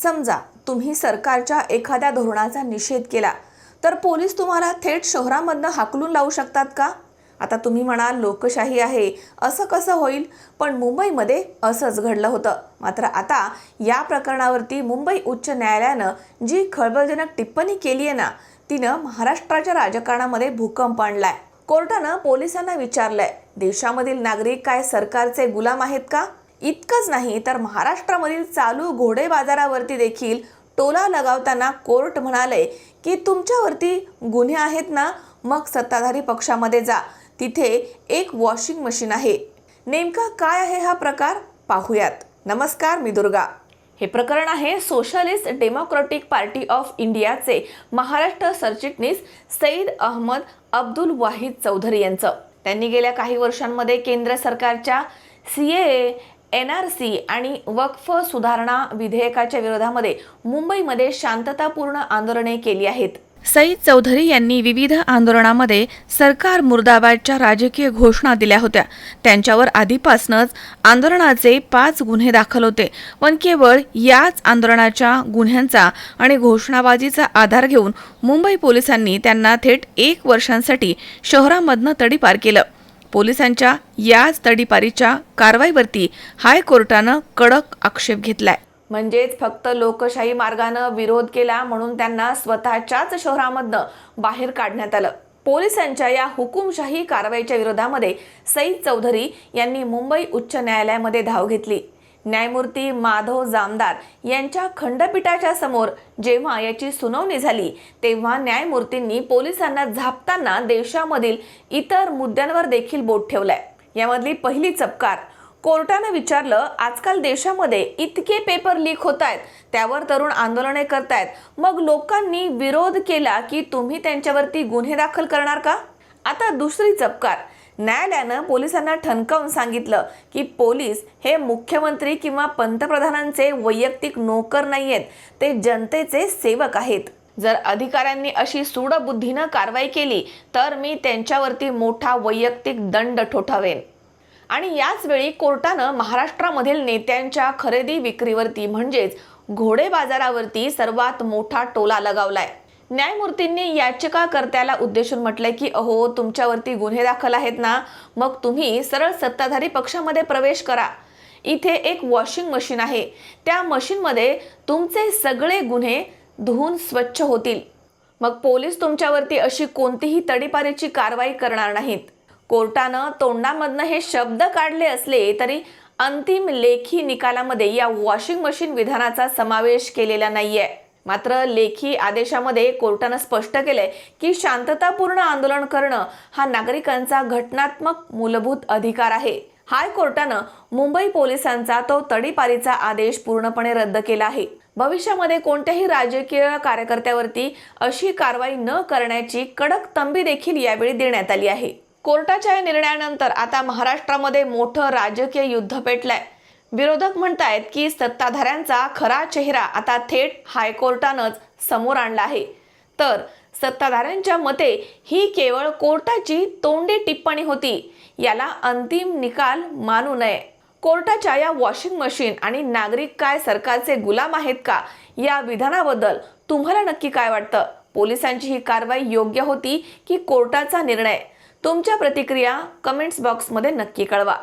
समजा तुम्ही सरकारच्या एखाद्या धोरणाचा निषेध केला तर पोलीस तुम्हाला थेट शहरामधनं हाकलून लावू शकतात का? आता तुम्ही म्हणाल लोकशाही आहे, असं कसं होईल? पण मुंबईमध्ये असंच घडलं होतं. मात्र आता या प्रकरणावरती मुंबई उच्च न्यायालयानं जी खळबळजनक टिप्पणी केली आहे ना, तिनं महाराष्ट्राच्या राजकारणामध्ये भूकंप आणलाय. कोर्टानं पोलिसांना विचारलंय, देशामधील नागरिक काय सरकारचे गुलाम आहेत का? इतकंच नाही तर महाराष्ट्रामधील चालू घोडे बाजारावरती देखील टोला लगावताना कोर्ट म्हणाले की तुमच्यावरती गुन्हे आहेत ना, मग सत्ताधारी पक्षामध्ये जा, तिथे एक वॉशिंग मशीन आहे. नेमका काय आहे हा प्रकार पाहूयात. नमस्कार, मी दुर्गा. हे प्रकरण आहे सोशलिस्ट डेमोक्रेटिक पार्टी ऑफ इंडियाचे महाराष्ट्र सरचिटणीस सईद अहमद अब्दुल वाहिद चौधरी यांचं. त्यांनी गेल्या काही वर्षांमध्ये केंद्र सरकारच्या CAA, NRC आणि वक्फ सुधारणा विधेयकाच्या विरोधामध्ये मुंबईमध्ये शांततापूर्ण आंदोलने केली आहेत. सईद चौधरी यांनी विविध आंदोलनामध्ये सरकार मुर्दाबादच्या राजकीय घोषणा दिल्या होत्या. त्यांच्यावर आधीपासूनच आंदोलनाचे 5 गुन्हे दाखल होते. पण केवळ याच आंदोलनाच्या गुन्ह्यांचा आणि घोषणाबाजीचा आधार घेऊन मुंबई पोलिसांनी त्यांना थेट 1 वर्षांसाठी शहरामधनं तडीपार केलं. पोलिसांच्या याच तडीपारीच्या कारवाईवरती हायकोर्टानं कडक आक्षेप घेतलाय. म्हणजेच फक्त लोकशाही मार्गानं विरोध केला म्हणून त्यांना स्वतःच्याच शहरामधनं बाहेर काढण्यात आलं. पोलिसांच्या या हुकुमशाही कारवाईच्या विरोधामध्ये सईद चौधरी यांनी मुंबई उच्च न्यायालयामध्ये धाव घेतली. न्यायमूर्ती माधव जामदार यांच्या खंडपीठाच्या समोर जेव्हा याची सुनावणी झाली तेव्हा न्यायमूर्तींनी पोलिसांना झापताना देशामधील इतर मुद्द्यांवर देखील बोट ठेवलंय. यामधली पहिली चपकार, कोर्टाने विचारलं, आजकाल देशामध्ये इतके पेपर लीक होत आहेत, त्यावर तरुण आंदोलने करतायत, मग लोकांनी विरोध केला की तुम्ही त्यांच्यावरती गुन्हे दाखल करणार का? आता दुसरी चपकार, न्यायालयानं पोलिसांना ठणकावून सांगितलं की पोलीस हे मुख्यमंत्री किंवा पंतप्रधानांचे वैयक्तिक नोकर नाहीयेत, ते जनतेचे सेवक आहेत. जर अधिकाऱ्यांनी अशी सूडबुद्धीनं कारवाई केली तर मी त्यांच्यावरती मोठा वैयक्तिक दंड ठोठावेन. आणि याच वेळी कोर्टानं महाराष्ट्रामधील नेत्यांच्या खरेदी विक्रीवरती म्हणजेच घोडे बाजारावरती सर्वात मोठा टोला लगावलाय. न्यायमूर्तींनी याचिकाकर्त्याला उद्देशून म्हटलंय की अहो, तुमच्यावरती गुन्हे दाखल आहेत ना, मग तुम्ही सरळ सत्ताधारी पक्षामध्ये प्रवेश करा. इथे एक वॉशिंग मशीन आहे, त्या मशीनमध्ये तुमचे सगळे गुन्हे धुवून स्वच्छ होतील. मग पोलीस तुमच्यावरती अशी कोणतीही तडीपारीची कारवाई करणार नाहीत. कोर्टानं तोंडामधनं हे शब्द काढले असले तरी अंतिम लेखी निकालामध्ये या वॉशिंग मशीन विधानाचा समावेश केलेला नाहीये. मात्र लेखी आदेशामध्ये कोर्टानं स्पष्ट केलंय की शांततापूर्ण आंदोलन करणं हा नागरिकांचा घटनात्मक मूलभूत अधिकार आहे. हायकोर्टानं मुंबई पोलिसांचा तो तडीपारीचा आदेश पूर्णपणे रद्द केला आहे. भविष्यामध्ये कोणत्याही राजकीय कार्यकर्त्यावरती अशी कारवाई न करण्याची कडक तंबी देखील यावेळी देण्यात आली आहे. कोर्टाच्या या निर्णयानंतर आता महाराष्ट्रामध्ये मोठं राजकीय युद्ध पेटलंय. विरोधक म्हणतायत की सत्ताधाऱ्यांचा खरा चेहरा आता थेट हायकोर्टानंच समोर आणला आहे. तर सत्ताधाऱ्यांच्या मते ही केवळ कोर्टाची तोंडी टिप्पणी होती, याला अंतिम निकाल मानू नये. कोर्टाच्या या वॉशिंग मशीन आणि नागरिक काय सरकारचे गुलाम आहेत का या विधानाबद्दल तुम्हाला नक्की काय वाटतं? पोलिसांची ही कारवाई योग्य होती की कोर्टाचा निर्णय? तुमच्या प्रतिक्रिया कमेंट्स बॉक्समध्ये नक्की कळवा.